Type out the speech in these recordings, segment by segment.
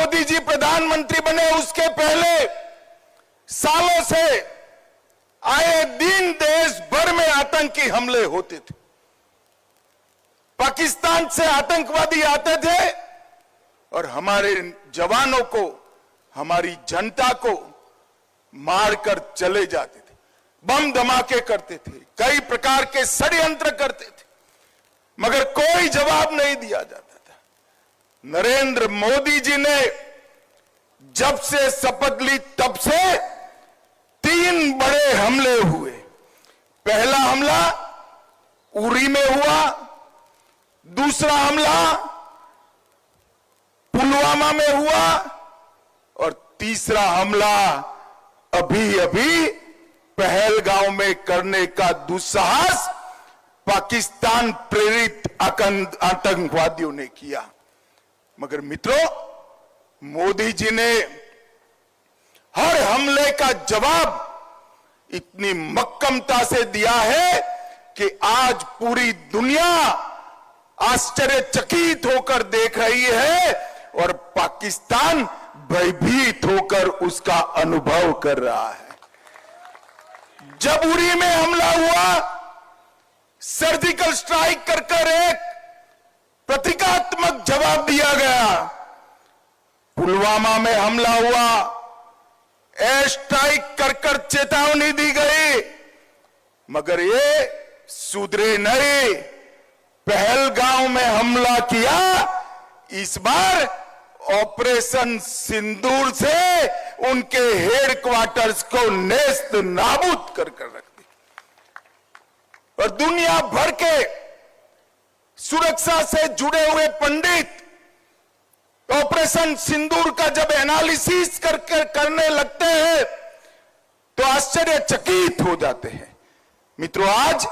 मोदी जी प्रधानमंत्री बने उसके पहले सालों से आए दिन देश भर में आतंकी हमले होते थे। पाकिस्तान से आतंकवादी आते थे और हमारे जवानों को, हमारी जनता को मारकर चले जाते थे, बम धमाके करते थे, कई प्रकार के षड्यंत्र करते थे, मगर कोई जवाब नहीं दिया जाता था। नरेंद्र मोदी जी ने जब से शपथ ली तब से 3 बड़े हमले हुए। पहला हमला उरी में हुआ, दूसरा हमला पुलवामा में हुआ और तीसरा हमला अभी अभी पहलगांव में करने का दुस्साहस पाकिस्तान प्रेरित आतंकवादियों ने किया। मगर मित्रों, मोदी जी ने हर हमले का जवाब इतनी मक्कमता से दिया है कि आज पूरी दुनिया आश्चर्यचकित होकर देख रही है और पाकिस्तान भयभीत होकर उसका अनुभव कर रहा है। जब उरी में हमला हुआ, सर्जिकल स्ट्राइक कर एक प्रतीकात्मक जवाब दिया गया। पुलवामा में हमला हुआ, एयर स्ट्राइक कर चेतावनी दी गई, मगर ये सुधरे नहीं। पहलगांव में हमला किया, इस बार ऑपरेशन सिंदूर से उनके हेडक्वार्टर्स को नेस्त नाबूद कर रख दी और दुनिया भर के सुरक्षा से जुड़े हुए पंडित ऑपरेशन सिंदूर का जब एनालिसिस करने लगते हैं तो आश्चर्यचकित हो जाते हैं। मित्रों, आज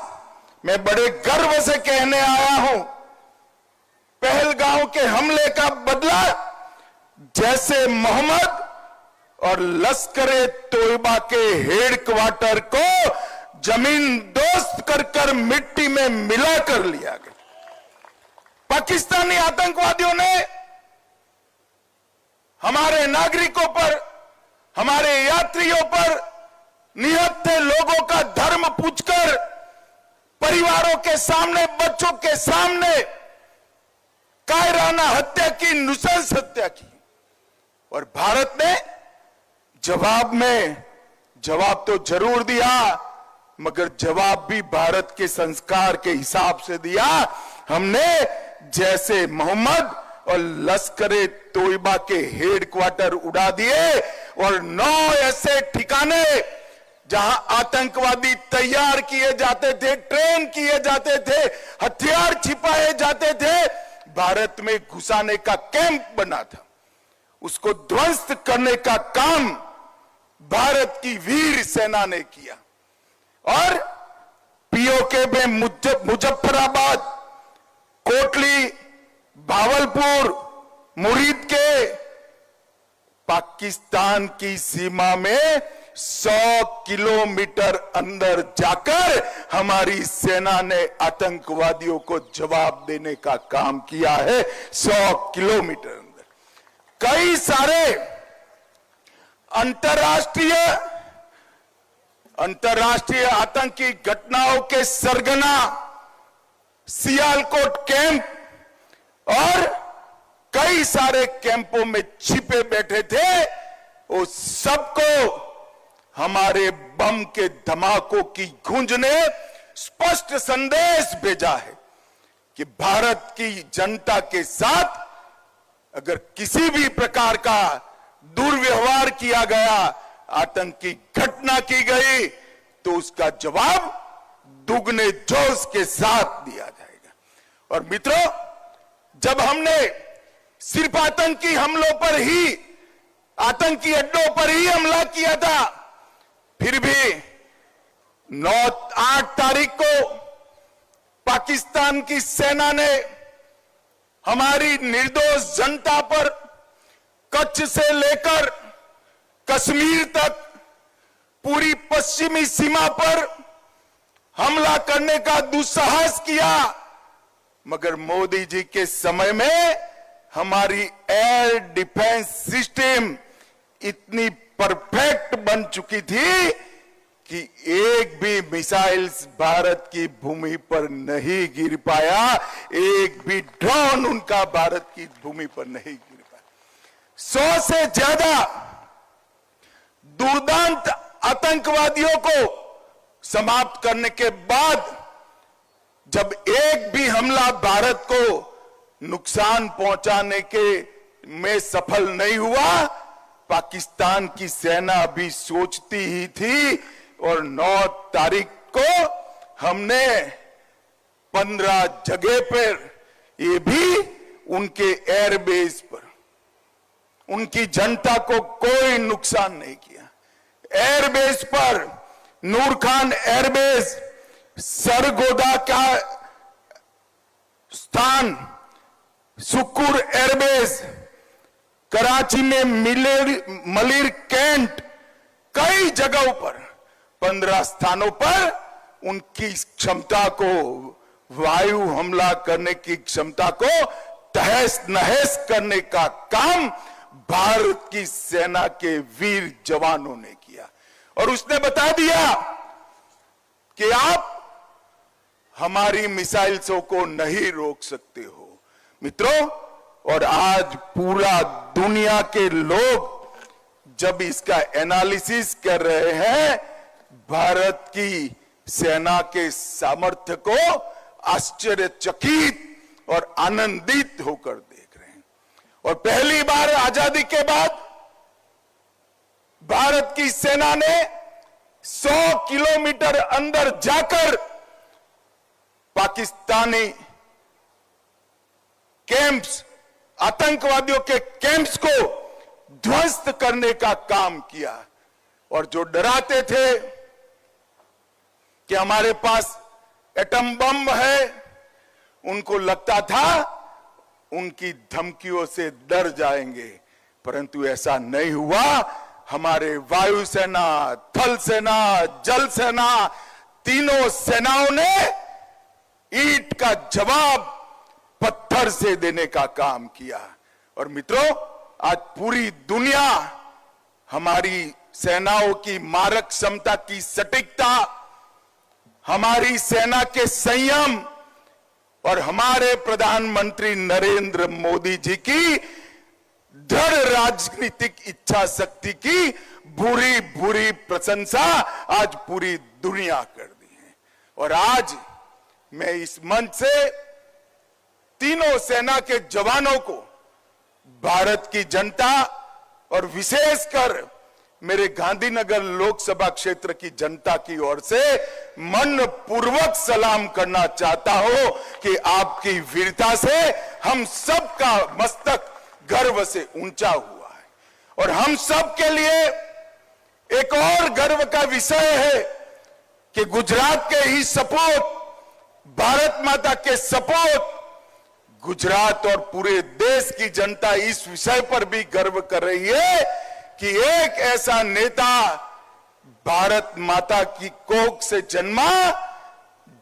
मैं बड़े गर्व से कहने आया हूं, पहलगांव के हमले का बदला जैसे मोहम्मद और लश्कर-ए तोयबा के हेडक्वार्टर को जमीन दोस्त कर मिट्टी में मिला कर लिया गया। पाकिस्तानी आतंकवादियों ने हमारे नागरिकों पर, हमारे यात्रियों पर, निहत्थे लोगों का धर्म पूछकर, परिवारों के सामने, बच्चों के सामने कायराना हत्या की, नृशंस हत्या की और भारत ने जवाब तो जरूर दिया, मगर जवाब भी भारत के संस्कार के हिसाब से दिया। हमने जैसे मोहम्मद और लश्कर-ए तोयबा के हेडक्वार्टर उड़ा दिए और 9 ऐसे ठिकाने जहां आतंकवादी तैयार किए जाते थे, ट्रेन किए जाते थे, हथियार छिपाए जाते थे, भारत में घुसाने का कैंप बना था, उसको ध्वस्त करने का काम भारत की वीर सेना ने किया। और पीओके में मुजफ्फराबाद, कोटली, भावलपुर, मुरीद के पाकिस्तान की सीमा में 100 किलोमीटर अंदर जाकर हमारी सेना ने आतंकवादियों को जवाब देने का काम किया है। 100 किलोमीटर अंदर कई सारे अंतर्राष्ट्रीय आतंकी घटनाओं के सरगना सियालकोट कैंप और कई सारे कैंपों में छिपे बैठे थे, वो सबको हमारे बम के धमाकों की गूंज ने स्पष्ट संदेश भेजा है कि भारत की जनता के साथ अगर किसी भी प्रकार का दुर्व्यवहार किया गया, आतंकी घटना की गई, तो उसका जवाब दुगने जोश के साथ दिया जाएगा। और मित्रों, जब हमने सिर्फ आतंकी हमलों पर ही, आतंकी अड्डों पर ही हमला किया था, फिर भी 8 तारीख को पाकिस्तान की सेना ने हमारी निर्दोष जनता पर कच्छ से लेकर कश्मीर तक पूरी पश्चिमी सीमा पर हमला करने का दुस्साहस किया, मगर मोदी जी के समय में हमारी एयर डिफेंस सिस्टम इतनी परफेक्ट बन चुकी थी कि एक भी मिसाइल्स भारत की भूमि पर नहीं गिर पाया, एक भी ड्रोन उनका भारत की भूमि पर नहीं गिर पाया। 100 से ज्यादा दुर्दांत आतंकवादियों को समाप्त करने के बाद जब एक भी हमला भारत को नुकसान पहुंचाने के में सफल नहीं हुआ, पाकिस्तान की सेना अभी सोचती ही थी और 9 तारीख को हमने 15 जगह पर, ये भी उनके एयरबेस पर, उनकी जनता को कोई नुकसान नहीं किया। एयरबेस पर नूर खान एयरबेस, सरगोदा का स्थान, सुकुर एयरबेस, कराची में मलिर कैंट, कई जगहों पर 15 स्थानों पर उनकी क्षमता को, वायु हमला करने की क्षमता को तहस नहस करने का काम भारत की सेना के वीर जवानों ने किया। और उसने बता दिया कि आप हमारी मिसाइल्सों को नहीं रोक सकते हो। मित्रों, और आज पूरा दुनिया के लोग जब इसका एनालिसिस कर रहे हैं, भारत की सेना के सामर्थ्य को आश्चर्यचकित और आनंदित होकर देख रहे हैं। और पहली बार आजादी के बाद भारत की सेना ने 100 किलोमीटर अंदर जाकर पाकिस्तानी कैंप्स, आतंकवादियों के कैंप्स को ध्वस्त करने का काम किया। और जो डराते थे कि हमारे पास एटम बम है, उनको लगता था उनकी धमकियों से डर जाएंगे, परंतु ऐसा नहीं हुआ। हमारे वायुसेना, थल सेना, जल सेना, तीनों सेनाओं ने ईंट का जवाब पत्थर से देने का काम किया। और मित्रों, आज पूरी दुनिया हमारी सेनाओं की मारक क्षमता की सटीकता, हमारी सेना के संयम और हमारे प्रधानमंत्री नरेंद्र मोदी जी की दृढ़ राजनीतिक इच्छा शक्ति की बुरी बुरी प्रशंसा आज पूरी दुनिया कर दी है। और आज मैं इस मंच से तीनों सेना के जवानों को, भारत की जनता और विशेषकर मेरे गांधीनगर लोकसभा क्षेत्र की जनता की ओर से मन पूर्वक सलाम करना चाहता हूं कि आपकी वीरता से हम सबका मस्तक गर्व से ऊंचा हुआ है। और हम सब के लिए एक और गर्व का विषय है कि गुजरात के ही सपूत, भारत माता के सपूत, गुजरात और पूरे देश की जनता इस विषय पर भी गर्व कर रही है कि एक ऐसा नेता भारत माता की कोख से जन्मा,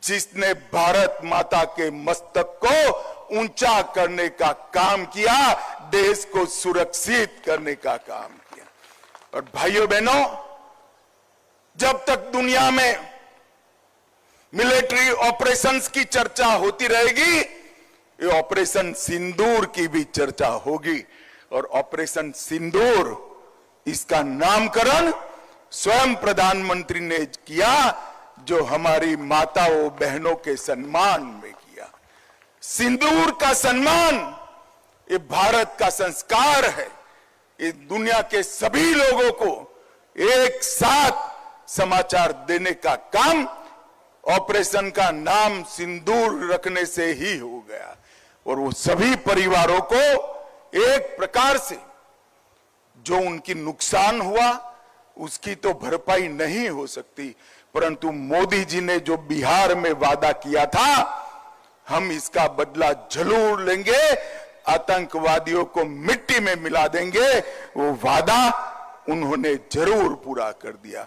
जिसने भारत माता के मस्तक को ऊंचा करने का काम किया, देश को सुरक्षित करने का काम किया। और भाइयों बहनों, जब तक दुनिया में मिलिट्री ऑपरेशंस की चर्चा होती रहेगी, ये ऑपरेशन सिंदूर की भी चर्चा होगी। और ऑपरेशन सिंदूर, इसका नामकरण स्वयं प्रधानमंत्री ने किया, जो हमारी माताओं बहनों के सम्मान में किया। सिंदूर का सम्मान ये भारत का संस्कार है। ये दुनिया के सभी लोगों को एक साथ समाचार देने का काम ऑपरेशन का नाम सिंदूर रखने से ही हो गया। और वो सभी परिवारों को एक प्रकार से जो उनकी नुकसान हुआ उसकी तो भरपाई नहीं हो सकती, परंतु मोदी जी ने जो बिहार में वादा किया था, हम इसका बदला जरूर लेंगे, आतंकवादियों को मिट्टी में मिला देंगे, वो वादा उन्होंने जरूर पूरा कर दिया।